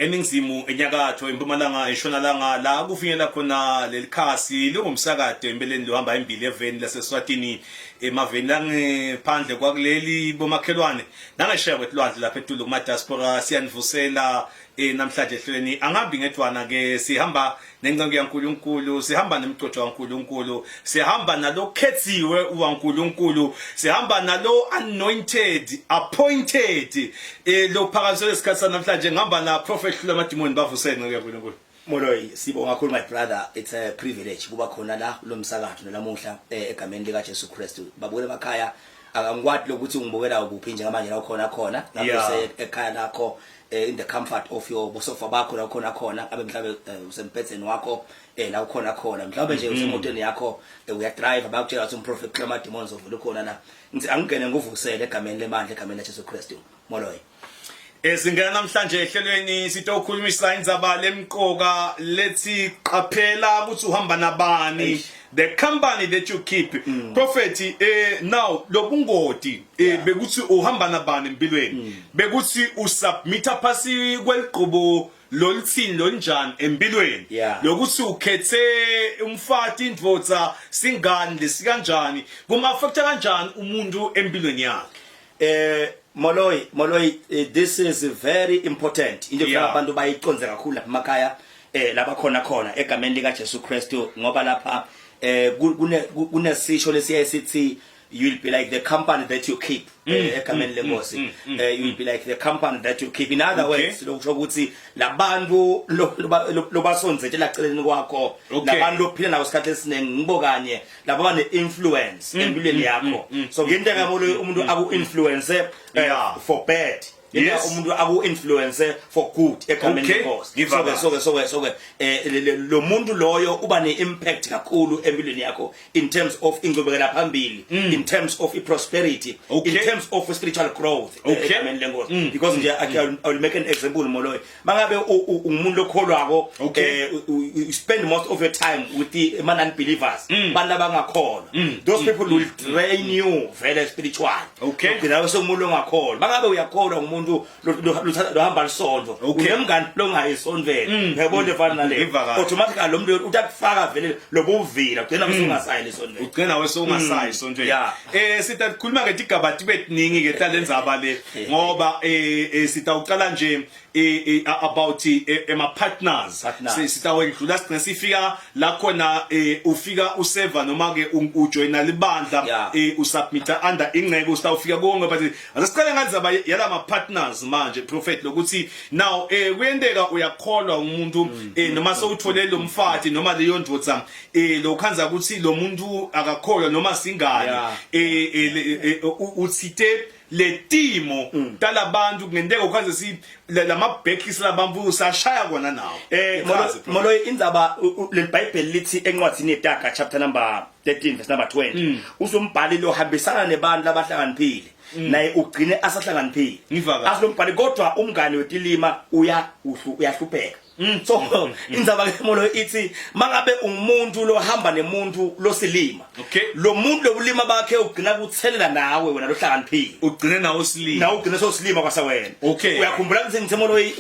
eningizimu enyakatho empumalanga eshonalanga la kufinyela khona lelikhasi lingumsakade empeleni lohamba imbili eveni laseSwatini emaveni langephandle kwakuleli bomakhelwane nangesheya kwethlwandle lapha eTulu kuma diaspora siyanivusela namhlanje ehlelweni angabi ngedwana ke sihamba nencengo yaNkulunkulu sihamba nemigcojo kaNkulunkulu sihamba nalokhethiwe uNkulunkulu sihamba nalo anointed appointed lo phakamisele isikhathi namhlanje ngihamba na prophet lamadimoni bavusele ncengo yaNkulunkulu. Moloyi sibonga kakhulu my brother, it's a privilege kuba khona la kulomsakatho namuhla egameni lika Jesu Kristu. Babukele emakhaya angikwathi lokuthi ngibukela ukuphi njengamanje la khona lapho ekhaya lakho in the comfort of your bosofa bakho la khona abe mhlabe usempetseni wakho la khona mhlabe nje usemotweni yakho uya drive abakutshela ukuthi umprophet lamadimoni zovula khona la ngithi angingene nguvusele egameni lemandla egameni la Jesu Kristu. Moloyi singena namhlanje ehlelweni sitokhulumisa indzaba lemqoka lethi qaphela ukuthi uhamba nabani, the company that you keep. Prophet now lobungoti bekuthi uhamba nabani empilweni, bekuthi usubmita phasi kweliqhubo lolithini lonjani empilweni, lokuthi ukhethe umfati indvodza singani lesikanjani kumafactor kanjani umuntu empilweni yakhe. Moloyi, this is very important. Into abantu bayiconze kakhulu lapha emakhaya laba khona egameni lika Jesu Kristu ngoba lapha kunesisho lesiyasithi you will be like the company that you keep egameni lenkosi. You will be like the company that you keep. In other words, lokusho ukuthi labantu lobasonzetela celeni kwakho labantu lophila nawo isikhathi esiningi ngibokanye laba bane influence empilweni yakho. So nginteka Moloyi umuntu aku influence for bad. Yes. Umuntu aku influence for good egameni lenkosi. So lo muntu loyo uba ne impact kakhulu empilweni yakho in terms of ingcubekela phambili, in terms of prosperity, in terms of spiritual growth egameni lenkosi. Because nje I will make an example Moloyi. Mangabe umuntu lokholwako you spend most of your time with the unbelievers bana bangakholwa. Those people will drain you very spiritual. Nginawe somuntu ongakholwa. Mangabe uyakholwa umuntu lohamba lisonto unemngani longayisonvela ngiyabona efana nale automatically lo muntu utakufaka vele lobuvila ugcina usungasayi lisonto ugcina wesungasayi isonto. Sitha kukhuluma ke igabati betningi ke talendzaba le ngoba sitha uqala nje about ema partners sitawendlula sigcina sifika la khona ufika useva noma ke ujoina libandla usubmita under ingceke usitawufika konke but asicale ngandzaba yala ma partners manje prophet lokuthi now kuyendeka uyakholwa umuntu noma sowuthole lo mfati noma leyo ndvodza lokhanza ukuthi lo muntu akakholwa noma singani uthite letimo talabantu ngendeka ukwazi si lama backis labambu sashaya kona nawo. Moloyi indzaba leBhayibheli lithi encwadini yeTaga chapter number 13 verse number 20 usombhali lo hambisana nebantu abahlakaniphile naye ugcine asahlakaniphile asilombhali kodwa umngane wetilima uyahlupheka. So indzaba ke Moloyi ithi mangabe umuntu lohamba nemuntu losilima lo muntu lokulima bakhe ugcina kuthelela nawe wena lohlakaniphile ugcine nawe silima nawe ugcine sosilima kwasa wena. Uyakhumbula ukuthi ngithe Moloyi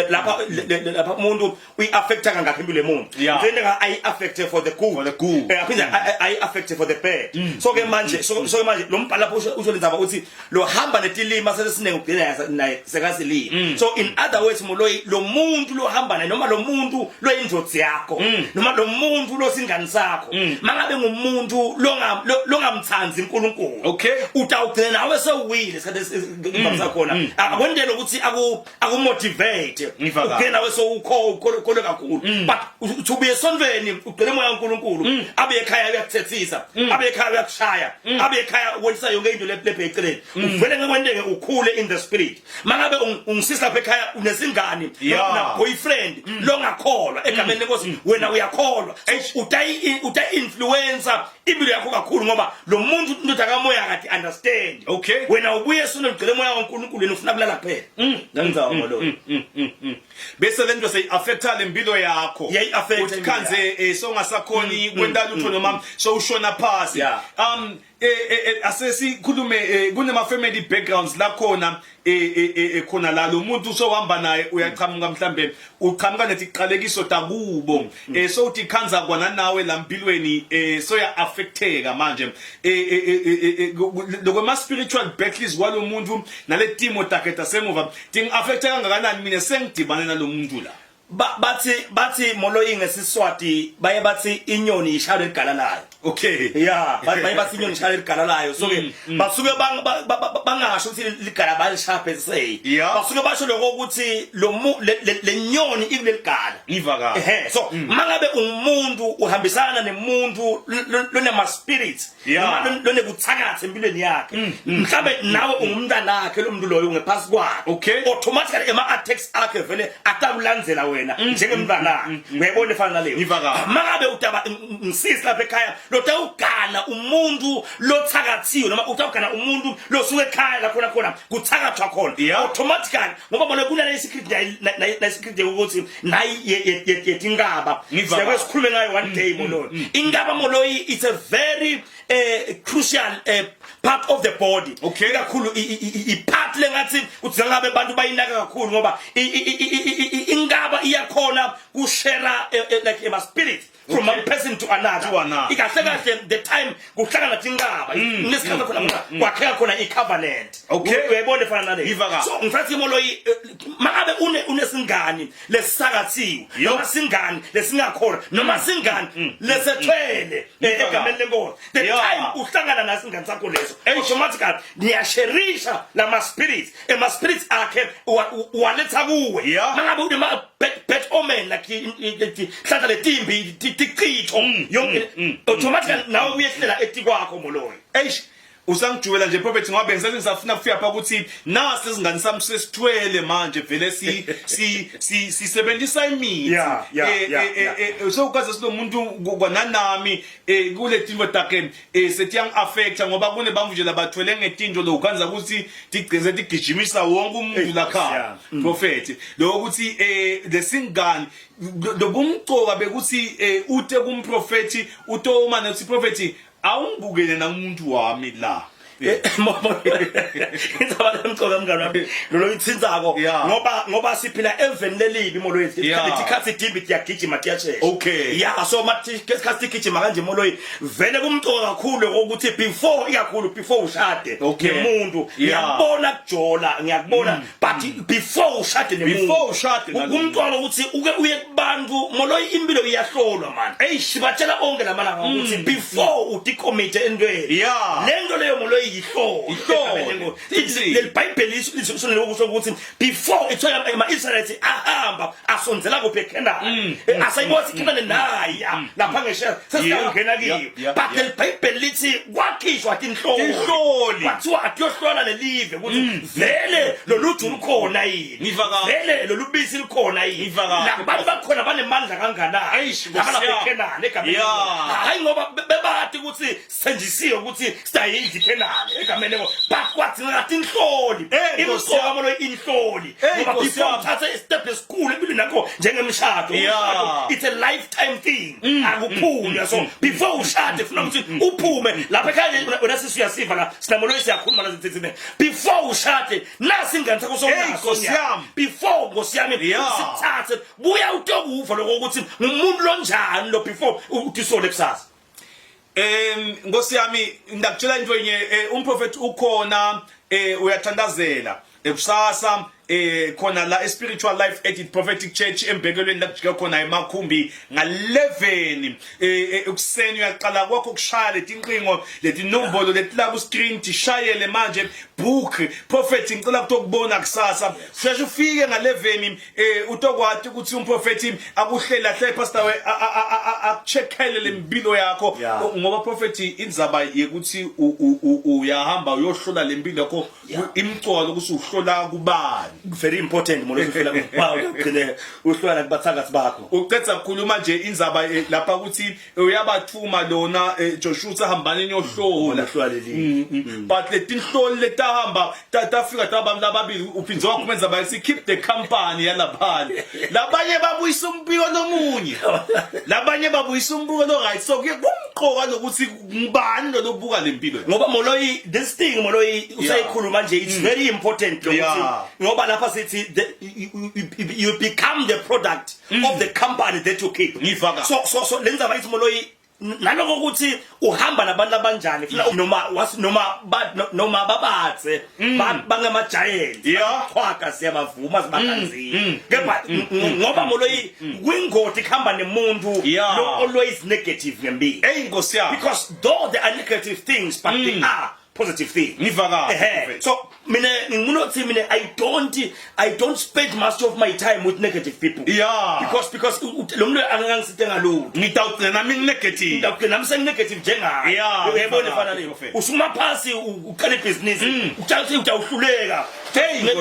lapha umuntu uyiaffecta kangakho impilo yomuntu ngene ayi affect for the good aphinda ayi affect for the bad. So ke manje lo mbhalo lapho usho indzaba uthi lo hamba netilima sesinenge ugcina naye sekasilima. So in other words Moloyi lo muntu hamba naye noma lo muntu loyindvodzi yakho noma lo muntu losingani sakho mangabe ngumuntu longamthanzi uNkulunkulu utawugcina nawe sewuwile isikhathi sakhona akwendele ukuthi akumotivate ugcina nawe sewukholwe kakhulu but to be esonveni ugcina moya kaNkulunkulu abe ekhaya uyakuthethisa abe ekhaya uyakushaya abe ekhaya wenza yonke into lebheceleni uvele ngekwendeke ukhule in the spirit. Mangabe ungisisa lapha ekhaya unesingani na boyfriend longakholwa egameni lenkosi wena uyakholwa uta-influencer impilo yakho kakhulu ngoba lo muntu indoda kamoya akade understand wena ubuye sona ugcele moya kaNkulunkulu yena ufuna kulala kuphela ngenzaba Moloyi bese lento seyiaffecta lempilo yakho uthi khanze songasakhoni kwenta lutho noma so ushona phasi. asesikhulume kunema family backgrounds la khona khona la lo muntu sohamba naye uyaqhamuka mhlambe uqhamuka nethi iqalekiso takubo so uthi khanza kwana nawe la mpilweni so ya affecteka manje lokho spiritual battles kwalomuntu nale timo taketa semuva ting affecteka kangakanani mina sengidibane nalomuntu la bathi Moloyi ngesiswati baye bathi inyoni ishalo egalalayo. Okay. Yeah, baye bathi inyoni ishalo egalalayo. So ke basuke bangasho ukuthi ligala balishaphe say. Basuke basho lokho ukuthi le nyoni ikuleligala. Ivaka. So mangabe umuntu uhambisana nemuntu lonema spirits. Lone kuthakathe empilweni yakhe. Mhlambe nawe ungumntana wakhe lo muntu loyo ngephansi kwakhe. Okay. Automatically ema attacks akhe vele atakulandzela wena njengemntwana uyayibona efana naleyo mangabe utaba ngisisi lapha ekhaya lotha ugana umuntu lothakathiwe noma utawugana umuntu losuke ekhaya la khona kuthakathwa khona automatically ngoba bona kunale secret na secret ukuthi nayi yetingaba siyakwesikhulume ngayo one day Moloyi ingaba Moloyi it's a very crucial part of the body. Okay. Kakhulu ipart lengathi uthi ngabe abantu bayinaka kakhulu ngoba ingaba iyakhona kushare like a spirit from one person to another. Ikahle kahle the time kuhlangana tingaba ngesikhathi khona kwakheka khona icovenant. Okay. Uyayibona efana nale. So ngifathi Moloyi mangabe unesingani lesakathiwe noma singani lesingakhona noma singani lesethwele egameni lenkosi. The time uhlangana nasingani sakho leso automatically niyasherisha la spirits spirits akhe waletha kuwe mangabe unema bet omen like hlahla letimbi tiqitho yonke automatically nawe uyehlela etikwakho Moloyi usangijubela nje prophet ngoba ngisafuna kufika pha ukuthi nasi izingane sami sesithwele manje vele sisebenzisa imithi so ukaze sinomuntu kwananami kule tinto takhe sethi yang affecta ngoba kune bamvu nje labathwele ngetinto lo ukhanza ukuthi tigceze tigijimisa wonke umuntu lakha prophet lo ukuthi lesingane lobumcoka bekuthi ute kumprofeti utoma nethi prophet awungibukele na umuntu wami la Ngizaba nomcoka mngani lo itsinzako ngoba siphila eveni lelibi Moloyi isikhathi dimbi tiyagijima tiyashesha. Okay. Yeah, so mathi isikhathi gijima kanje Moloyi vele kumcoka kakhulu ukuthi before ushade nemuntu ngiyabona kujola ngiyakubona but before ushade nemuntu kumcoka ukuthi uke uye kubantu Moloyi impilo iyahlolwa man sibatshela onke lamalanga ukuthi before udicommit entweni lento leyo Moloyi ihlolo leBhayibheli lisho lokusho ukuthi before ithola ama-Israelites ahamba asondzela kuphi eKhanani asayibothi iKhanani naya lapha ngesha sesingena kiyo but leBhayibheli lithi kwakhishwa inhloli kwathiwa akuyohlola lelive ukuthi vele loluju lukhona yini vele lolubisi lukhona yini labantu bakhona banemandla kanganani lapha eKhanani egameni hayi ngoba bebathi ukuthi senjisiwe ukuthi sitayidla iKhanani egameni bakwathi ngathi inhloli imsoka Moloyi inhloli ngoba before uthathe step esikhulu empilweni yakho njengemshado it's a lifetime thing akuphunywa so before ushade ufuna ukuthi uphume lapha ekhaya wena sisiyasiva la sina Moloyi siyakhuluma la zithini before ushade nasi ingane sakho sonaso before ngosiyami usithathe buya utokuva lokho ukuthi umuntu lonjani lo before utisole kusasa Nkosi yami ngakutshela into enye umprofeti ukhona uyathandazela ekusasa khona la spiritual life at prophetic church embekelweni la kujika khona emakhumbi nga11 ekuseni uyaqala kwakho ukushaya letinqingo letinombolo letila ku screen tishayele manje book prophet ngicela ukutokubona kusasa sheshe ufike nga11 utokwathi ukuthi umprofeti akuhlela hle pastor we akucheckele lempilo yakho ngoba prophet inzaba yekuthi uyahamba uyohlola lempilo yakho imcolo ukuthi uhlola kubani very important Moloyi ufela ugcine uhlwana kubathakathi bakho uqedza ukukhuluma nje inzaba lapha ukuthi uyabathuma lona Joshua sahambane niyohlola but letinhloli letahamba tafika tabami lababili uphinze wakumenza bayithi keep the company yalapha labanye babuyisa umbiko lomunye labanye babuyisa umbiko lo right so kuye sokuqoka lokuthi ngubani lo lobuka lempilo ngoba Moloyi this thing Moloyi usayikhuluma nje it's very important lokuthi ngoba lapha sithi you become the product of the company that you keep so lenza bayithi Moloyi naloko ukuthi uhamba nabantu abanjani noma babatse bangema giant qhwaga siyabavuma sibakanzini kepha ngoba Moloyi kwingoti khamba nemuntu lo always negative ngembi Nkosi yami because though there are negative things but they are positive thing so mina I don't spend much of my time with negative people because lo muntu angangisithe ngalutho ngidawugcina nami negative ngidawugcina nami negative njengaye uyabona efana leyo usuma phasi uqale business uthi uyahluleka ngeke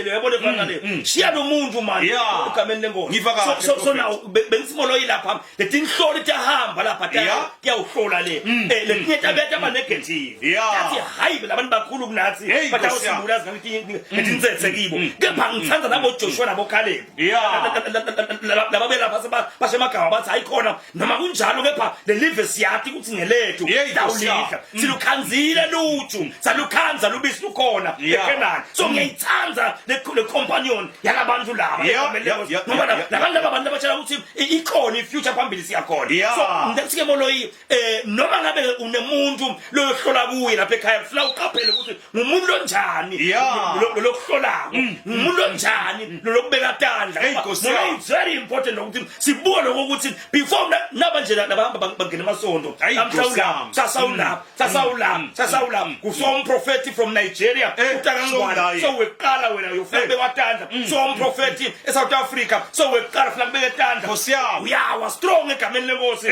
uyabona efana leyo shiya lo muntu manje ugameni lengozi so now bengisimolo yilapha lethi inhlolo itahamba lapha kuyawuhlola le letinye tabethe ama negative yathi hayi labantu bakhulu kunathi batawusimbula ngetinsethe kibo kepha ngithanda nabo Joshua nabo Caleb laba belapha basemagama bathi ayikhona noma kunjalo kepha le live siyathi ukuthi ngelethu dawulidla silukhanzile luthu salukhanza lubisi lukhona eKenani so ngiyayithanda le companion yalabantu laba ngoba labantu abantu abatshela ukuthi ikhona ifuture phambili siyakhona so ngisike Moloyi noma ngabe unemuntu lo yohlola kuye lapha ekhaya ufuna uqaphele ukuthi ngumuntu onjani lo kuhlolako ngumuntu onjani lo lokubeka tandla Moloyi it's very important ukuthi sibuke ukuthi before naba nje labahamba bangena emasonto sasawula kusom prophet from Nigeria utakangwana so weqala wena uyofuna beka tandla so prophet eSouth Africa so weqala ufuna beka tandla uyawa strong egameni lenkosi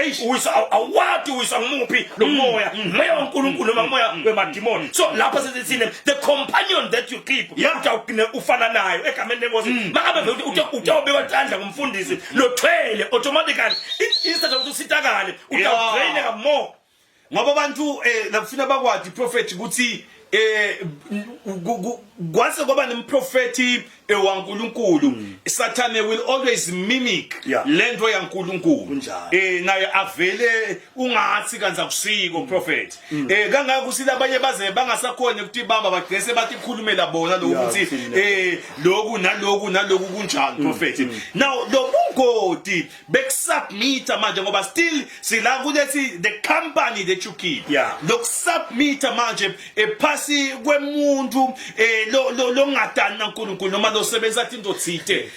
awati uyisa ngumuphi lo moya uNkulunkulu noma moya wemadimoni so lapha sesithini the companion that you keep utawugcina ufana nayo egameni lenkosi makabe utawubeka tandla ngumfundisi lothwele automatically instead of usitakale utawutraineka more ngoba abantu lakufuna bakwazi prophet ukuthi kwase ngoba nemprofeti waNkulunkulu Satan will always mimic lento yaNkulunkulu naye avele ungathi kanza kusiko prophet kangaka usile abanye baze bangasakhona ukuthi bamba bagcese bathi khulumela bona lokuthi lokhu naloku kunjani prophet now lo bungoti bekusubmit manje ngoba still sila kulethi the company that you keep lokusubmit manje phasi kwemuntu lo ngadani naNkulunkulu noma lo sebenza into thite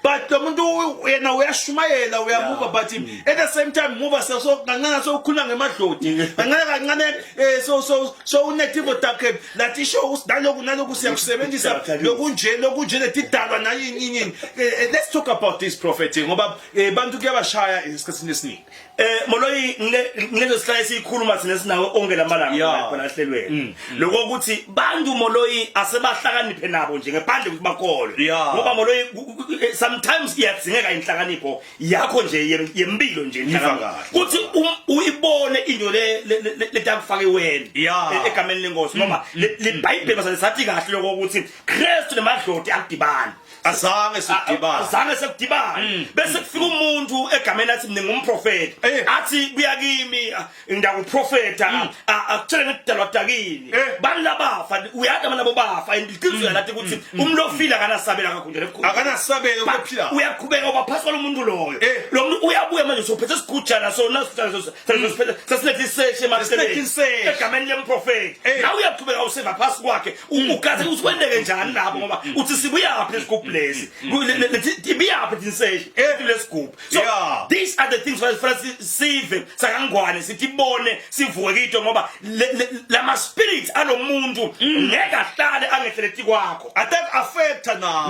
but lo muntu yena uyashumayela uyamuva but at the same time muva so kancane so ukhuluma ngemadlodi kancane so unetive takhe lathi shows naloku siyakusebenzisa lokunje letidalwa nayini let's talk about this prophet ngoba bantu kuyabashaya esikhathini esiningi Moloyi ngile sihlale sikhuluma thina sinawe onke lamalanga khona hlelweni lokho ukuthi bantu Moloyi asebahlakaniphe nabo nje ngephandle ukuthi bakholwe ngoba Moloyi sometimes iyadzingeka inhlakanipho yakho nje yempilo nje ukuthi uyibone into letakufake wena egameni lenkosi noma le Bible basathi kahle lokho ukuthi Christ nemadloti akudibana azange sekudibana bese kufika umuntu egameni athi mina ngumprofeti athi buya kimi ndakuprofeta akutshela ngedalwa dakini balabafa uyada manabo bafa indiqiniso lathi ukuthi umlofila kanasabela kakhulu akanasabela ukuphila uyaqhubeka ubaphaswa lo muntu loyo lo muntu uyabuya manje sophethe isigujana so sasilethe iseshe emasebenzini egameni lemprofeti nawe uyaqhubeka useva phasi kwakhe ugaze ukuthi kwendeke njani lapho ngoba uthi sibuya phi lesigubhu lesi tibiya phi inseshe lesigubhu so these are the things for sive sakangwane sithibone sivuke into ngoba lama spirits alomuntu ngeke ahlale angehleleti kwakho attack affect na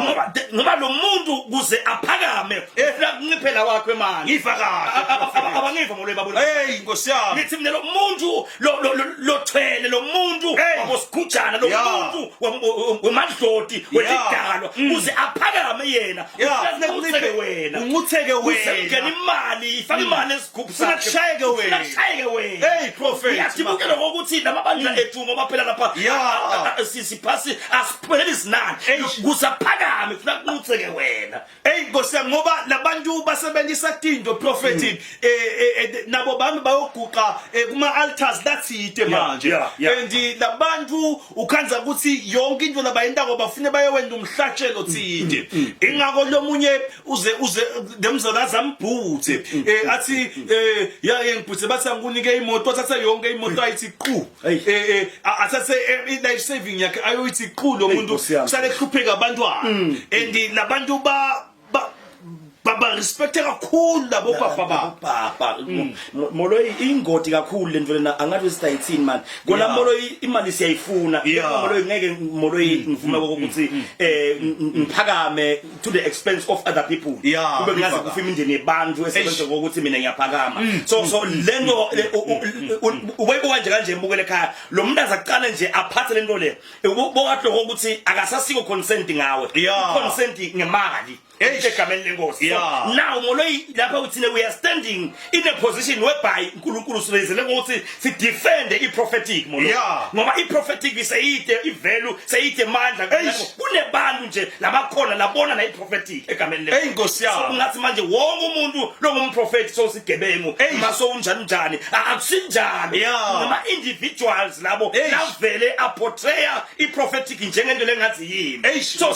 ngoba lo muntu kuze aphakame ufuna kunqiphela wakho emali ngifa kahle abangiva Moloyi babona Nkosi yami ngithi mina lo muntu lo thwele lo muntu wabosigujana lo muntu wemadloti wetidalwa kuze aphakame yena ufuneke wena unqutheke wena usengena imali ifaka imali esigubhu sakhe kushayeke wena hey prophet yatibukela ukuthi lamabandla ethu ngoba phela lapha siphasi asipheleli sinani kusaphakame kufuneka kunqutheke wena hey Nkosi ngoba labantu basebenzisa tinto prophet nabo bami bayoguqa kuma altars lathite manje and labantu ukhanza ukuthi yonke into labayenta ngoba bafune bayewenda umhlatshelo thide ingako lomunye uze demzalaza ambhuthe athi ngibhuthe bathi angikunike imoto athatha yonke imoto ayithi qhu athathe life saving yakhe ayoyithi qhu lo muntu kusale hlupheka abantwana and labantu baba respect kakhulu labo baba Moloyi ingodi kakhulu lento lena angathi usayithini man kona Moloyi imali siyayifuna Moloyi ngeke Moloyi ngivume ukuthi ngiphakame to the expense of other people kube ngazi kufima indeni yebantu esebenza ukuthi mina ngiyaphakama so lento ubuyibona nje kanje mbukele ekhaya lo muntu azaqala nje aphathe lento le bokade ukuthi akasasiko consent ngawe consent ngemali egameni lenkosi now Moloyi lapha uthine we are standing in a position whereby uNkulunkulu silezele ukuthi si defend i prophetic Moloyi ngoba i prophetic isayide i value sayide mandla kunebantu nje labakhona labona na i prophetic egameni lenkosi inkosi yami so ngathi manje wonke umuntu longumprofeti so sigebengu maso unjani akusinjani noma individuals labo lavele aportray i prophetic njengento lengathi yini so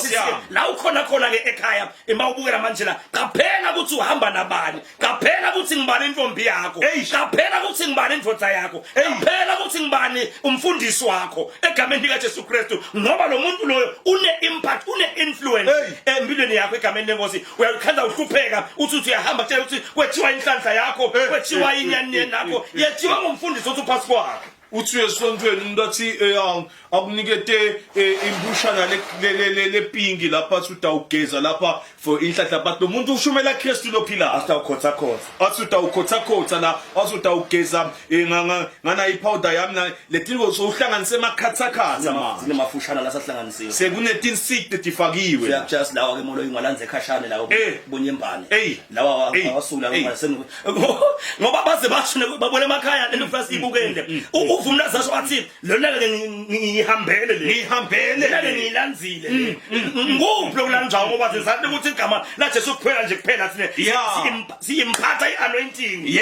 la ukhona ke ekhaya mawubukela manje la qaphela ukuthi uhamba nabani qaphela ukuthi ngibani intombi yakho qaphela ukuthi ngibani indvodza yakho qaphela ukuthi ngibani umfundisi wakho egameni lika Jesu Kristu ngoba lo muntu loyo une impact une influence empilweni yakho egameni lenkosi uyakhanza uhlupheka uthi uyahamba tshela ukuthi kwethiwa inhlanhla yakho kwethiwa inyani yakho yethiwa ngumfundisi othi passport uthi esontweni umuntu athi akunikete imbushana lepingi lapha utawugeza lapha for inhlahla but lo muntu ushumela Kristu lophila utawukhotha la utawugeza ngana ipowder yami letinto sohlanganise emakhatsakhatsa manje sinemafushana la sahlanganisiwe sekunetinsiq tifakiwe just lawa ke Moloyi ngalanze ekhashane lawo bonyembane lawa awasula ngoba baze basho babone emakhaya lento first ibukende uvumla zasho athi lona ngihambele ngilanzile nguphi ulanjwa ngoba sezathi ukuthi igama la Jesu kuphela nje kuphela thine siyimphatha ianointing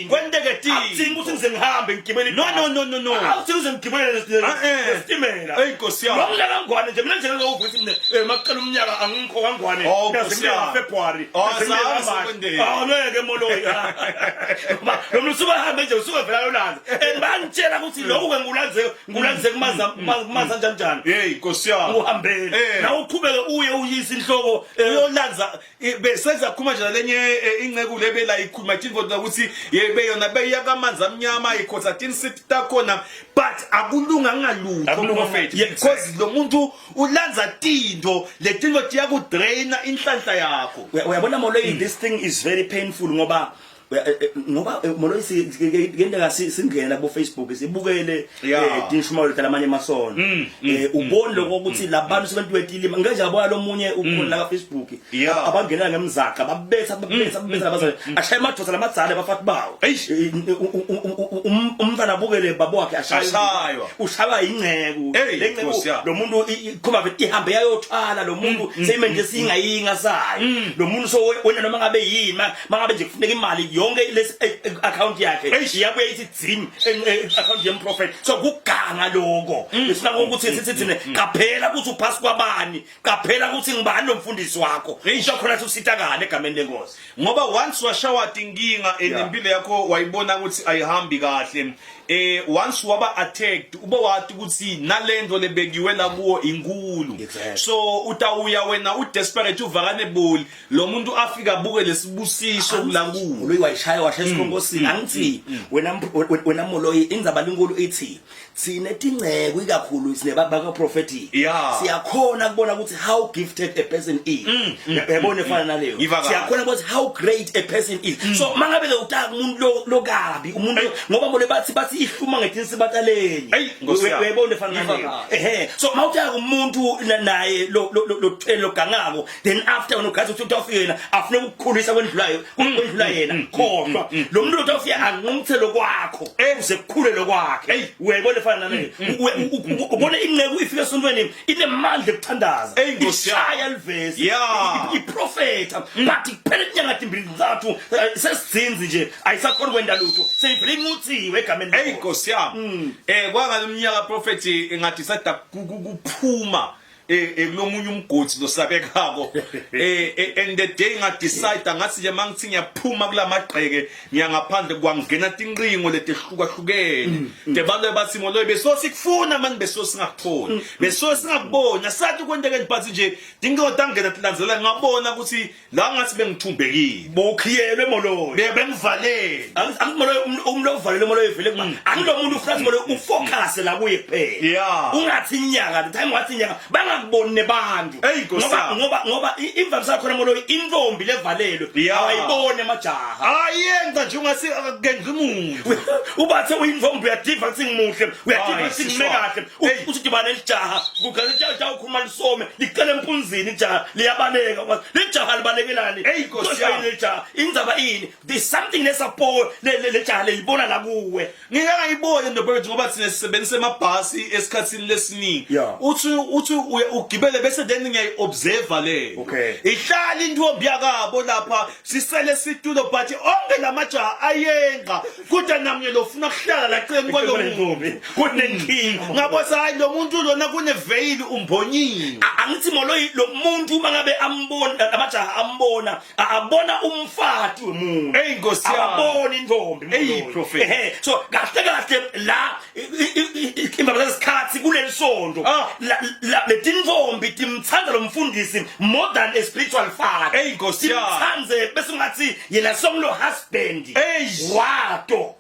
kwenteketini athi ukuthi ngize ngihambe ngigibele no athi ngize ngigibele nestimela inkosi yami lo mnyaka ngwane nje mina nje ngovuthi mina maqala umnyaka angikho kangwane ngiyazimela February ngeke Moloyi lo muntu suka hambe nje usuka vela yolanda bangitshela ukuthi lokho ke ngulanze kumaza kanjani inkosi yami uhambele na uqhubeke uye uyisa inhloko uyolanza besenza khuma nje lenye inceku lebela ikhuluma indvodza ukuthi yebeyona beyakamanzi amnyama ikhotha tinsiq takhona but akulunga ngalutho prophet because lo muntu ulanza tinto letinto tiyakudraina inhlanhla yakho uyabona Moloyi this thing is very painful ngoba Moloyi ngenda singena bo Facebook sibukele tinshumalo talamanye masono ubone lokho ukuthi labantu sebantu wetilima ngeke yabona lo munye ukhona la Facebook abangena ngemzaka babetha abazali ashaya amadlozi lamadzala bafathi bawo umntana abukele babo wakhe ashaywa ushaba ingceku lo muntu khoma bethi ihambe yayothwala lo muntu seyimenje singayinga sayo lo muntu so wena noma ngabe yini mangabe nje kufuneka imali yonke les account yakhe iyabuye ithi dzini account yemprofet so kuganga lokho besina ukuthi sithine qaphela ukuthi uphasi kwabani qaphela ukuthi ngibani lo mfundisi wakho ngisho khona usitakane egameni lenkosi ngoba once washawa inkinga empilo yakho wayibona ukuthi ayihambi kahle once waba attacked uba wathi ukuthi nalento lebekiwe la kuwo inkulu so utawuya wena u desperate uvakane boli lo muntu afika buke lesibusiso kula kuwo wayishaya washaya isikhongosini angithi wena Moloyi indzaba lenkulu ithi sine tingceko ikakhulu sine baba prophetic siyakhona kubona ukuthi how gifted a person is yabona efana naleyo siyakhona ukuthi how great a person is so mangabe ke utaka umuntu lokabi umuntu ngoba mole bathi ihluma ngedinsi bataleni uyabona efana naleyo so mawutaka umuntu naye lo gangako then after unogazi uthi utafika yena afuna ukukhulisa kwendlula yena kodwa lo muntu utafika anqumthelo kwakho usekukhule lokwakhe uyabona efana naleyo ubone ingcebo ifika esontweni inemandla ekuthandaza ishaya livezi iprofeta but iphela inyanga ezimbili zathu sesidzinzi nje ayisakhona kwenda lutho seyivele incuthiwe egameni hey Nkosi yami kwangalomnyaka prophet ngathi sada kuphuma kulomunye umgodi losabekako and the day nga decide ngathi nje mangithi ngiyaphuma kulamagqeke ngiyangaphandle kwangena tinqingo letihlukahlukene debalwe bathi Moloyi beso sikufuna manje beso singakuthoni beso singakubona sathi kwenteke but nje dingodangena tilandzela ngabona ukuthi la ngathi bengithumbekile bokhiyelwe Moloyi bengivalele Moloyi umlo uvalele Moloyi vele kuba angilomuntu ufront Moloyi ufocus la kuye kuphela ungathi inyanga the time wathi inyanga ngibone bantu ngoba imvamisa yakho Moloyi intombi levalelwe awayibone emajaha ayenza nje ungasi akenza umuntu ubathe uyintombi uyadiva ukuthi ngimuhle uyadiva ukuthi ngimekahle uthi dibana elijaha kugazi ijaha ukhuluma lisome licela empunzini ijaha liyabaleka lijaha libalekelani Nkosi yami ijaha indzaba ini there's something lesapo lejaha leyibona la kuwe ngingayibona ndobethu ngoba thina sisebenzisa emabhasi esikhatsini lesiningi uthi ugibele bese then ngiyayiobserve leyo ihlala intombi yakabo lapha sisele situlo but onke lamajaha ayenqa kodwa namnye lofuna ukuhlala la ceni kwalo ntombi kunenkinga ngabosa hayi lo muntu lona kuneveil umbonyini angithi Moloyi lo muntu mangabe ambona amajaha ambona abona umfati wemuntu Nkosi yami abona intombi prophet so kahle la imbaba zesikhathi kulelisonto la letintombi timthanda lo mfundisi more than a spiritual father Nkosi yami timthanze bese ungathi yena songlo husband wato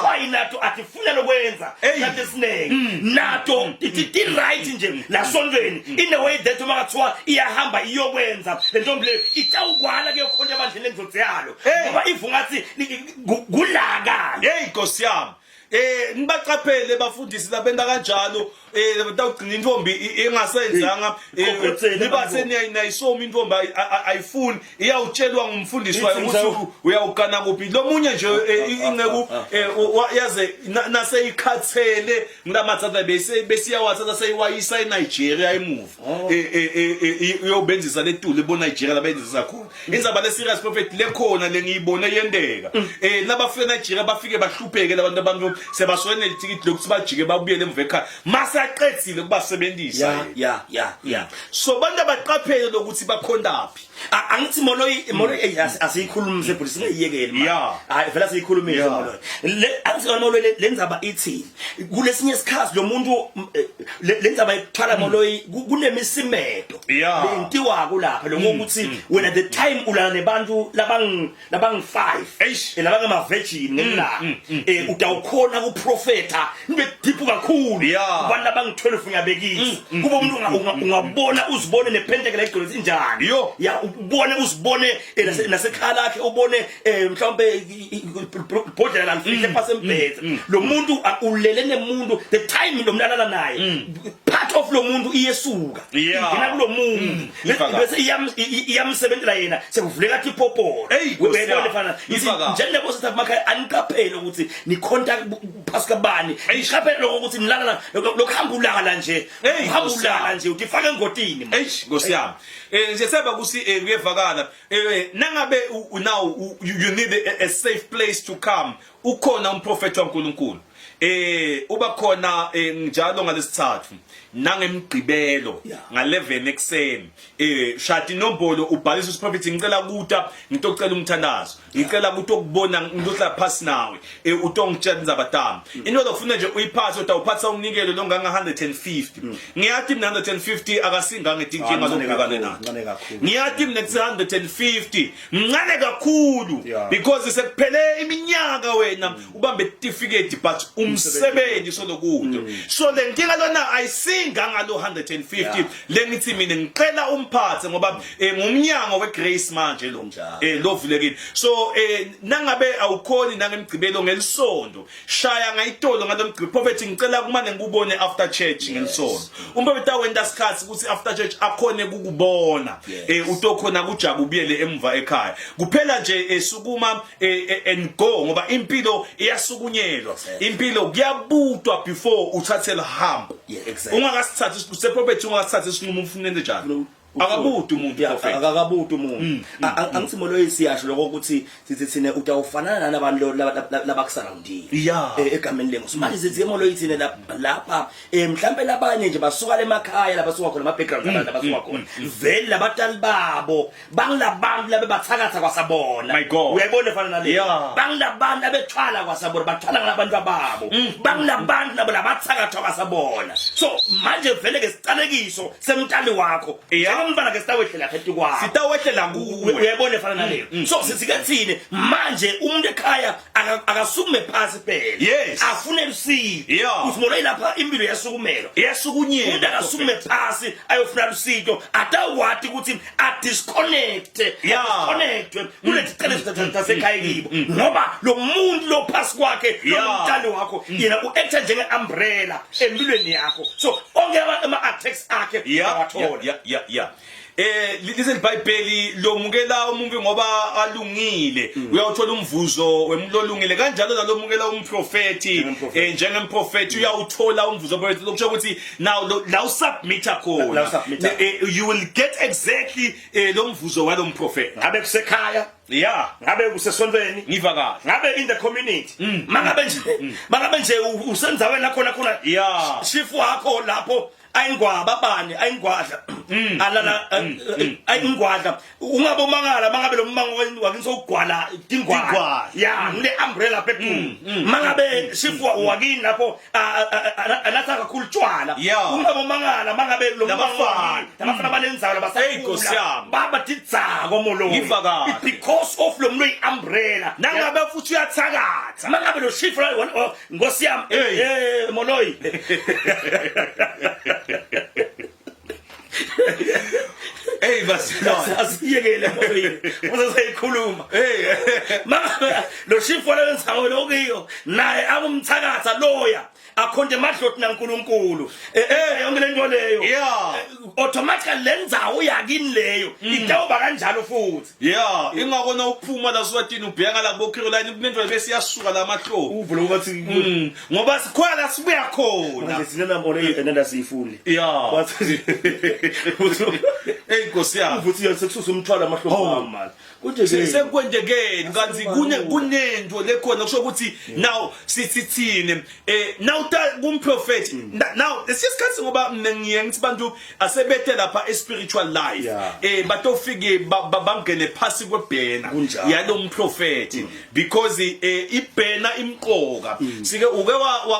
why nato atifuna lokwenza kanti sinenge nato ithi right nje la sontweni in a way that makathiwa iyahamba iyokwenza lentombi le itawukwala ke khona abandleni endlotsi yalo ngoba ivungathi kulaka Nkosi yami ngibaqaphele bafundisi labenda kanjalo batawugcina intombi engasenzanga libathe niyayisoma intombi ayifuni iyawutshelwa ngumfundisi wayo ukuthi uyawugana kuphi lomunye nje ingceku yaze naseyikhathele ngilamatsatha besiyawathatha seyiwayisa eNigeria emuva uyobenzisa letulu eBonigeria labenzisa khona indzaba leserious prophet lekhona lengiyibone yendeka nabafika eNigeria bafike bahlupheke labantu sebaswene itikiti lokuthi bajike babuyele emva ekhaya masaqedile kubasebenzisa so bantu abaqaphele lokuthi bakhondaphi angithi Moloyi asiyikhulumise but singiyekele hayi vela siyikhulumile Moloyi angithi Moloyi lenzaba ithi kulesinye isikhathi lo muntu lenzaba ekuthwala Moloyi kunemisimedo lentiwa kulapha lokuthi wena the time ulana nebantu labang 5 labanga virgin ngemlanga utawukhona kuprofeta nibe deep kakhulu abantu abang 12 uyabekisa kuba umuntu ungabona uzibone nepenteke igcwele injani ubone uzibone nasekhala lakhe ubone mhlawumbe ibhodlela lamfihle pasembethe lo muntu ulele nemuntu the time lo mnalala naye part of lo muntu iyesuka ingena kulo muntu bese iyamsebenzela yena sekuvuleka kathi ipopo webona lefana njengoba sithi makhaya aniqaphele ukuthi ni contact pasika bani iqaphele ukuthi nilala lokuhambulala nje uhambulala nje utifaka engodini Nkosi yami nje seba kusi kuyevakala nangabe now you need a safe place to come ukhona umprofeti waNkulunkulu uba khona njalo ngalesithathu nangemgqibelo nga11 ekseni shati nombolo ubhalisa usiprofeti ngicela kuta ngitocela umthandazo ngicela ukuthi ukubona ngidosla phasi nawe utongitshela inzabatama into lokufuna nje uyiphathe utawuphatha unikelo longanga 150 ngiyathi mina 150 akasinga ngetinkinga zokubhekana nazo ngiyathi mina 150 mncane kakhulu because sekuphele iminyaka wena ubambe certificate but umsebenzi solokude so le nkinga lona ayisinga ngalo 150 lengithi mina ngicela umphathe ngoba ngumnyango weGrace manje lo vulekile so nangabe awukhoni nangemgcibelo ngelisondo shaya ngayitolo ngalomgcibelo prophet ngicela kumane ngikubone after church ngelisondo umphetha wenda sikhathi ukuthi after church akhone kukubona utokhona kujabu ubuyele emva ekhaya kuphela nje sukuma and go ngoba impilo iyasukunyelwa impilo kuyabutwa before uthathela hambo ungakasithatha useprophet ungakasithatha isinqumo ufunele njalo akabuthi umuntu prophet akakabuthi umuntu angithi Moloyi siyasho lokho ukuthi sithi thina utawufanana nabantu labakusurroundile egameni lengosi manje sithi Moloyi thina lapha mhlambe labanye nje basuka emakhaya labasuka khona ama background abantu abasuka khona vele labatali babo bangilabantu labe bathakatha kwasabona uyayibona efana naleyo bangilabantu abethwala kwasabona bathwala ngalabantu ababo bangilabantu labo labathakatha kwasabona so manje vele ke sicalekiso semntali wakho umntwana ke sitawehlela phezu kwakho sitawehlela nguwe uyayibona efana naleyo so sithini manje umuntu ekhaya akasukume phasi phela afune lusito uSimoloyi lapha impilo yasukunyelwa umuntu akasukume phasi ayofuna lusito atawati ukuthi disconnect kulethi cele tasekhaya kibo ngoba lo muntu lo phasi kwakhe lo mntana wakho yena uact njenge umbrella empilweni yakho so onke ama attacks akhe awathola listen iBhayibheli lomukela umuntu ngoba alungile uyawuthola umvuzo wemlolungile kanjalo nalomukela umprofeti njengemprofeti uyawuthola umvuzo lokusho ukuthi now la usubmita khona you will get exactly lo mvuzo walo mprofeti ngabe kusekhaya ngabe kusesontweni ngiva kahle ngabe in the community mangabe nje usenzaweni lakhona chief wakho lapho ayingwaba bani ayingwadla alala ayingwadla ungabomangala mangabe lo mmango wakini sokugwala tingwala ngile umbrella phezulu mangabe shifwa wakini lapho anatha kakhulu tshwala ungabomangala mangabe lo mmango abafana banenzayo labasayikosiyama baba titsako Moloyi because of lo mloyi umbrella nangabe futhi uyathakatha mangabe lo shifwa ngosiyami Moloyi asiyekele Moloyi useseyikhuluma lo shifo lenzayo lokiyo naye abumthakatha loya akhonde madloti naNkulunkulu yonke lento leyo automatically lenzayo yakini leyo idawuba kanjalo futhi ingakona ukuphuma la Swatini ubheka la kubo Caroline kunento bese yasuka la mahlobo uvulo ukuthi ngoba sikhwela sibuya khona manje sinena Moloyi enenda siyifule wathi Nkosi yami uvuthi sekususa umthwalo amahlobo manje kunje sekwendekeni kanti kunento lekhona kusho ukuthi now sithini now kumprofeti now lesikhathi ngoba mina ngiyengithi bantu asebethe lapha spiritual life batofike bangene phasi kwebhena yalo mprofeti because ibhena imqoka sike uke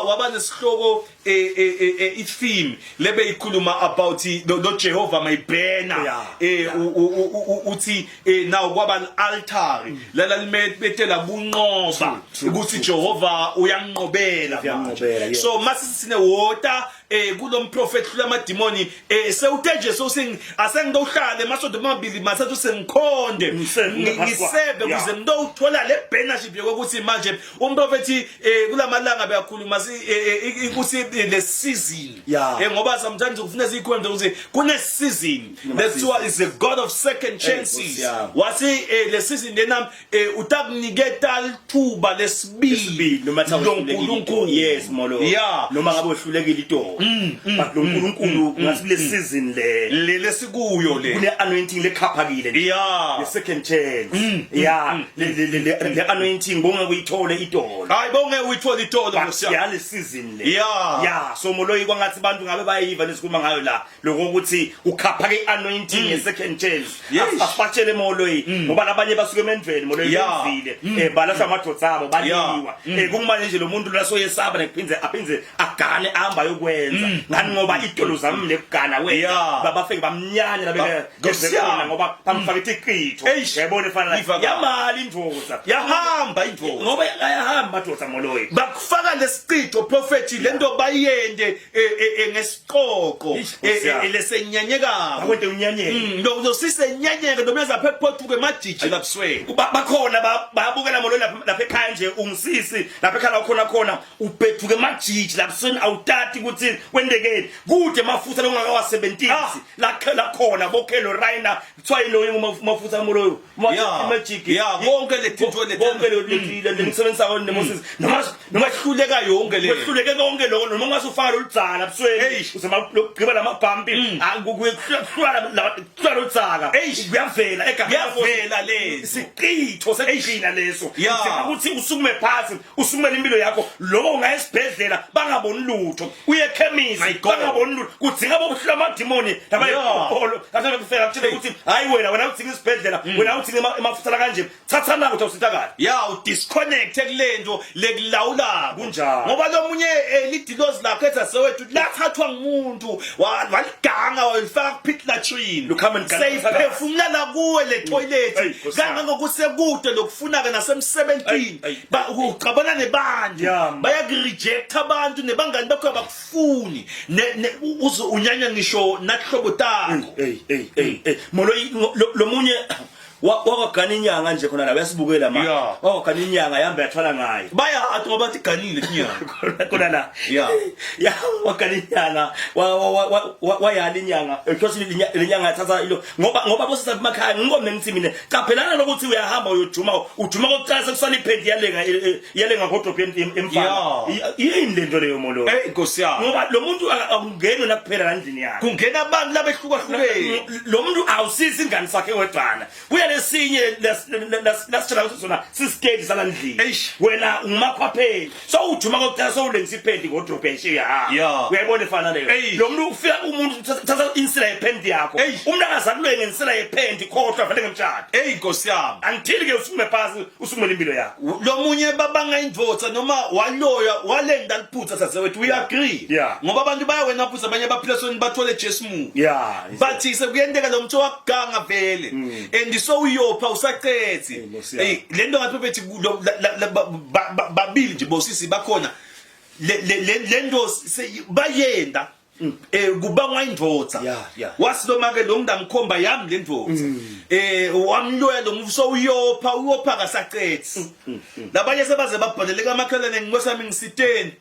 waba nesihloko theme lebe ikhuluma about lo Jehova mayibhena uthi now kwaba altar lala limebetela bunqoba ukuthi Jehova uyanqobela so masisine water kulo mprofeti kulama demoni sewuteje so asengidohlale masodo amabili mathathu sengikhonde ngisebe kuze ngidothola le benefit yokuthi manje umprofeti kulamalanga beyakhuluma ukuthi le season ngoba sometimes ufuna sikhonde ukuthi kune season that's why is a God of second chances wasi le season lena utakuniketa lithuba lesibili noMoloyi noma ngabe uhlulekile ito but lo uNkulunkulu ngathi le season le lesikuyo le kune anointing lekhaphakile yeah the second chance yeah le anointing bonga kuyithole idolo hayi bonge uyithola itolo ya le season le yeah so Moloyi kwangathi abantu ngabe bayiva lesikhuluma ngayo la lokho ukuthi ukhaphake ianointing ye second chance asiphatshele Moloyi ngoba labanye basuke emendweni Moloyi benzile balahla amadodza abo baliwa kumanje nje lo muntu lasoyesaba nekuphinze aphinze agane ahamba yokwenza ngani ngoba idolo zami lekugana wena babafike bamnyanya labekuzekona ngoba bamfaka iqitho yayibona efana yamali indvodza yahamba indvodza ngoba ayahamba madodza Moloyi bakufaka lesiqitho prophet lento bayende ngesiqoqo lesenyanyeka akwente unyanyeka lo sisenyanyeka nomyaza phepha phothuke majiji lapswe bakhona bayabukela Moloyi lapha ekhaya nje ungisisi lapha ekhaya khona ubhethuke majiji lapsweni awutati ukuthi kwendekeni kude mafutha lokungakawa-70 la khona bokhelo Raina kuthiwa yilo mafutha Moloyi majiki konke lethinto le ngisebenzisa neMoses noma hluleka yonke le wehluleke konke lokho noma ungasufaka loludzala busweni uzama lokugqiba lamabhampi kuhlala ludzaka kuyavela kuyavela le siqitho sekugcina leso ukuthi usukume phasi usumele impilo yakho lokho ungayesibhedlela bangaboni lutho uye ekhemisi bangaboni lutho kudzinga bobuhla amadimoni labayipolo kahle kufika kuthile ukuthi hayi wena udzinga isibhedlela wena udzinga emafutha kanje thatha nako uthi usithakala udisconnect kulento lekulawula kunjalo ngoba lo munye lidilozi lakhe etha sewethu lathathwa ngumuntu waliganga walifaka kupit latrine seyiphefumula la kuwe le toilet kangangokusekude lokufuna ke nasemsebentini ucabana nebanje bayakireject abantu nebangani bakho bakufuni uze unyanya ngisho nakuhlobo takho Moloyi lo munye wakagana inyanga nje khona la uyasibukela wakagana inyanga yahamba yathwala ngayo bayathi ngoba bathi ganile inyanga khona la wakagana inyanga wayala inyanga because lenyanga yathatha ilo ngoba bosisa emakhaya ngingome ngithi mina caphelana lokuthi uyahamba uyojuma kokuqala sekusala iphendi yalenga kodophi emfana yini lento leyo Moloyi Nkosi yami ngoba lo muntu akungena nakuphela landini yakhe kungena abantu labehlukahlukene lo muntu awusisi ingane sakhe wedwana lesinye lasitshela ukuthi sona siskedi salandlini wena ungumakhwapheli so ujuma kokuqala so ulengisa iphendi ngodrobheshi uyayibona efana leyo lo muntu ufika umuntu thatha insila yephendi yakho umuntu angazakulwe ngensila yephendi khohlwa vele ngemtshado Nkosi yami until ke usukume phasi usumele impilo yakho lo munye babangayindvodza noma waloya walenda liphutha sasewethu we agree ngoba abantu bayawena phutha abanye baphila soni bathole Jesu mu bathi sekuyenteka lo muntu wakuganga vele and so uyopha usaqethi lento ngathi bethi babili nje bosisi bakhona lento bayenda kubangwa indvodza wasiloma ke lo ngikhomba yami lendvodza wamloya lo mvuso uyopha kasaqethi labanye sebaze babhaleleka amakhalane ngwesami ngisiteni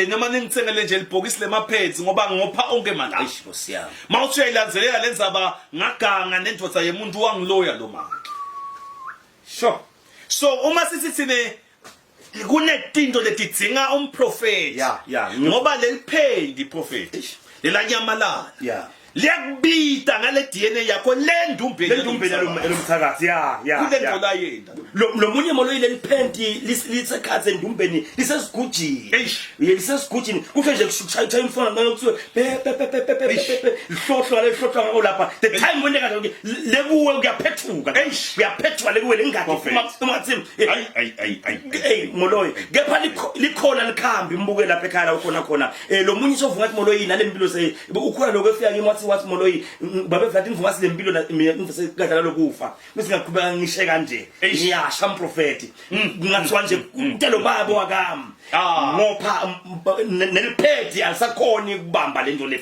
noma ningithengele nje libhokisi lemapheds ngoba ngopha onke manje Nkosi yami mawuthi uyayilandzelela lenzaba ngaganga nendvodza yemuntu wangiloya lo manje so uma sithi thine kunetinto letidzinga umprofeti ngoba leliphendi prophet lelanyamalala liyakubita ngale DNA yakho lendumbeni elomthakathi kulento la yenda lo munye Moloyi leliphendi lisekhathe endumbeni lisesigujini kuhle nje kushaya imfona ngakuthiwe lihlohla ngolapha the time when ngeke lekuwe kuyaphethuka uyaphethuka lekuwe lengadi umathim Moloyi kepha likhona likhambi imbuke lapha ekhaya khona lo munye sovuka ngathi Moloyi nalempilo ukhona lokho efika ngimathi wathi Moloyi babe vathi ngivuka silempilo mina ngivuse kadala lokufa bese ngaqhubeka ngishe kanje ngiyasha umprofeti ngingathiwa nje utelo babo wakami ngopha neliphethi alisakhoni ukubamba lento le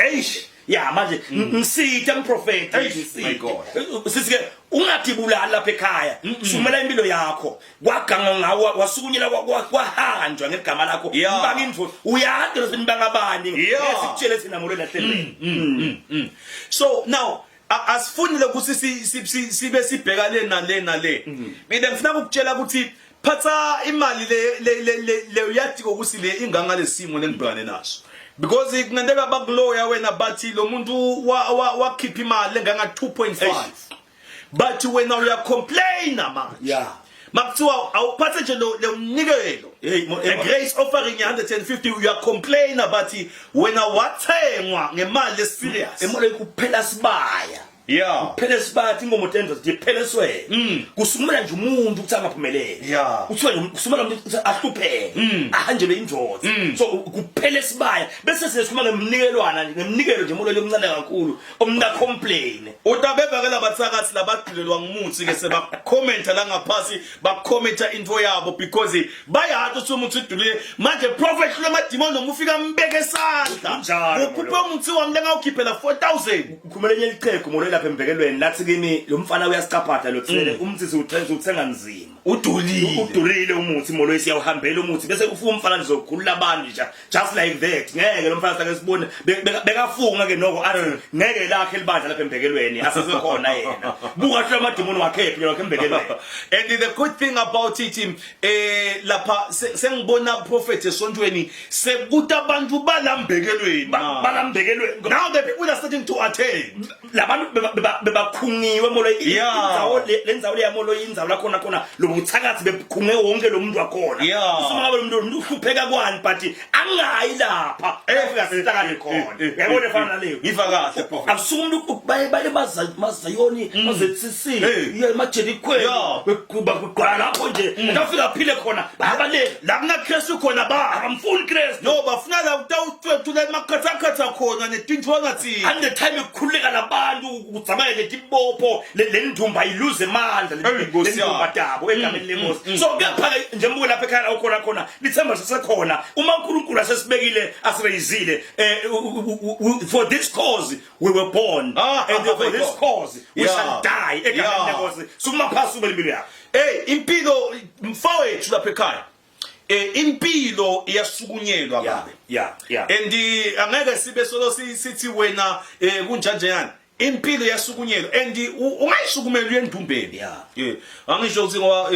manje ngisithe umprofeti my God sisike ungadibulala lapha ekhaya sumela impilo yakho kwaganga ngawo wasukunyela kwahanjwa ngegama lakho mbanga indvo uyade losinibanga bani ngesikutshele thina Moloyi lahlelweni so now asifunile ukuthi sibe sibhekane nale mina ngifuna ukutshela ukuthi phatha imali le uyathi ukuthi le inganga lesimo lengibhekane naso because kunendeka bakuloya wena bathi lo muntu wakhipha imali enganga 2.5 but when now you are complain manje yeah makuthiwa awuphathe nje lo mnikelo a grace offering 150 you are complain about when awathengwa ngemali eserious emole kuphela sibaya yeah kuphela sibathi ingoma tendo ziphele swele kusumela nje umuntu ukuthi angaphumelele yeah uthiwa kusumela umuntu ukuthi ahlupheke ahanjelwe indvodza so kuphele sibaya bese sesikhuluma ngemnikelwana ngemnikelo nje molelo omncane kakhulu omna complain utabevakela bathakathi labagqilelwa ngumuthi ke seba comment la ngaphasi ba commenta info yabo because bayathi ukuthi umuntu udulile manje prophet lo madimon noma ufika mbeke esandla ukhuphe umuthi wami lengawukhiphela 4000 ukhumele nye liqhegu molelo lapha embekelweni lathi kimi lo mfana uyasicaphatha lo thele umthisi uthenga nzima udurile umuthi molelo siyawuhambela umuthi bese ufuna umfana lizokhulula abantu nje just like that ngeke lo mfana sake sibone bekafunga ke noko athi ngeke lakhe libandla lapha embekelweni asesekhona yena buka hlo amadimoni wakhe lapha embekelweni and the good thing about it lapha sengibona prophet esontweni sekuthi abantu balambekelweni now the people are starting to attend labantu bebakhungiwe molo indzawo lenzawo leyamolo indzawo la khona lo buthakathi bekhunge wonke lo muntu wakhona usumabe lo muntu uhlupheka kwani but angayi lapha efika sithakale khona yabona efana naleyo ngiva kahle prophet akusumuntu baye mazayoni mazetsisi ye majeli khwela bekugqala lapho nje ngafika phile khona babale la kuna Kristu khona ba amfuni Kristu no bafuna la utawuthwethula emakhatha khona netinto ngathi and the time ukukhuleka labantu ukuzamela letibopho lendumba iluze amandla lendumba dabo egameni lenkosi so kuyaphaka nje mbuke lapha ekhaya khona lithemba sesekhona uma uNkulunkulu asesibekile asireyizile for this cause we were born and for this cause we shall die egameni lenkosi sukuma phasi ube impilo yakho impilo mfowethu lapha ekhaya impilo iyasukunyelwa babe yeah and angeke sibe solo sithi wena kunjanje yani impilo yasukunyelwa and ungayisukumela uyendumbeni angisho ukuthi ngoba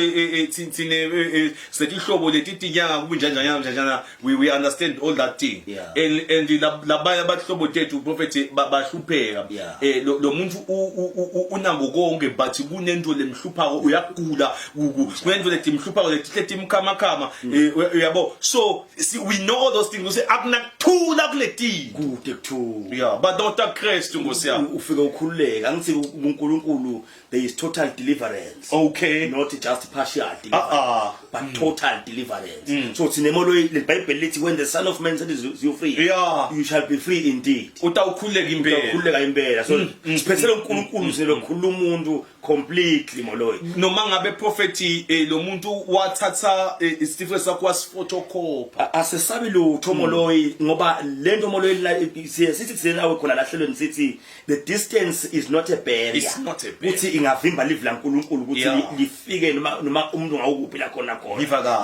thine sethihlobo letitinyanga kubunjanjana we understand all that thing and labanye abahlobo tethu prophet bahlupheka lo muntu unambo konke but kunento lemhluphako uyagula kunento letimhluphako letimkhamakama yabo so we know all those things we say akunakuthula kuletini kude kuthula but Dr. Kristu ngosiyami ufika ukhululeka ngithi uNkulunkulu there is total deliverance okay not just partial deliverance but total deliverance so sinemolo leBhayibheli lithi when the son of man set you free you shall be free indeed utawukhuleka impela so siphethele uNkulunkulu silokhulula umuntu completely moloyi noma ngabe prophet lo muntu wathatha isitifiketi sakho wasphotocopy asesabi lutho moloyi ngoba lento moloyi sithi sisenawe khona lahlelweni sithi the distance is not a barrier uthi ingavimba live la uNkulunkulu ukuthi lifike noma umuntu ngawukuphi la khona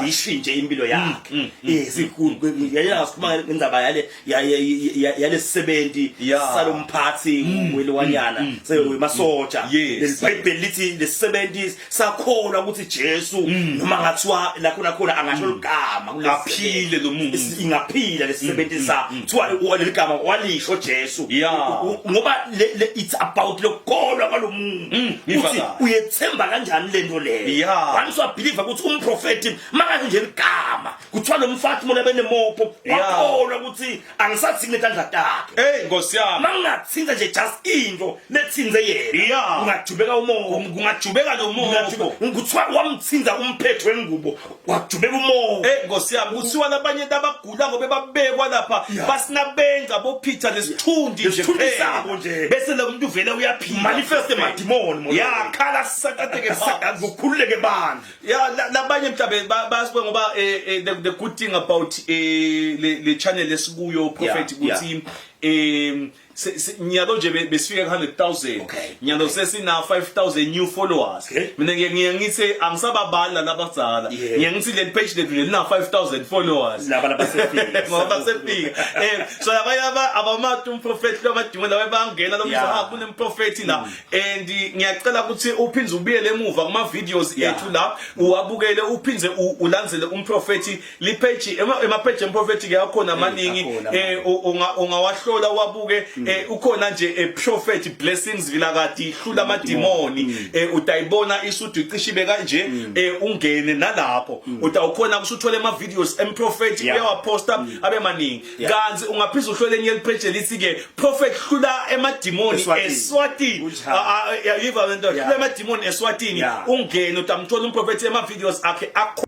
lishintshe impilo yakhe sikhulu sikhuluma ngendaba yale 70 salomphathi welwanyana semasotsha leBhayibheli lithi le 70s sakholwa ukuthi Jesu noma ngathiwa la khona angasho igama kulaphile lo muntu ingaphila le 70s kuthiwa le igama walisho Jesu ngoba it's about lokholwa kwalomuntu uthi uyethemba kanjani lento leyo once you believe ukuthi umprofeti makathi nje igama kuthiwa lo mfathi mona benemopo wakholwa ukuthi angisathi ngetandla takhe Nkosi yami mangathinza nje just into lethinze yena ungajubeka umoya kungajubeka lo moya kuthiwa wamthinza umphetho wengubo wajubeka umoya Nkosi yami kuthiwa labanye abagula ngoba babekwa lapha basinabenza bo Peter lesithundi nje bese lo muntu vele uyaphila manifest emadimoni khala sakateke ukukhululeke bandla labanye mhlambe basibe ngoba the good thing about le channel esikuyo prophet ukuthi nyalo nje besifike 100,000 Okay. nyalo sesina 5,000 new followers Okay. mina ngiyagithi angisababala labadzala Yeah. ngiyagithi le page lethu lina 5,000 followers laba basefika ngoba sefika so yaba abamatu umprofeti lo madingo lawe bangena lo Yeah. mfaka kunemprofeti la and ngiyacela ukuthi uphinze ubuyele emuva kuma videos ethu la uwabukele uphinze ulandzele umprofeti li page ema page emprofeti ke akhona amaningi ungawahlola wabuke ukhona nje prophet blessings vilakati hlula amadimoni utayibona isudu icishibe kanje ungene nalapho utawukhona kusuthola ama videos emprofeti uyawaposta abe maningi kanzi ungaphiza uhlole enye page lithi ke prophet hlula emadimoni eSwatini yiva lento hlula emadimoni eSwatini ungene utamthola umprofeti ema videos akhe akho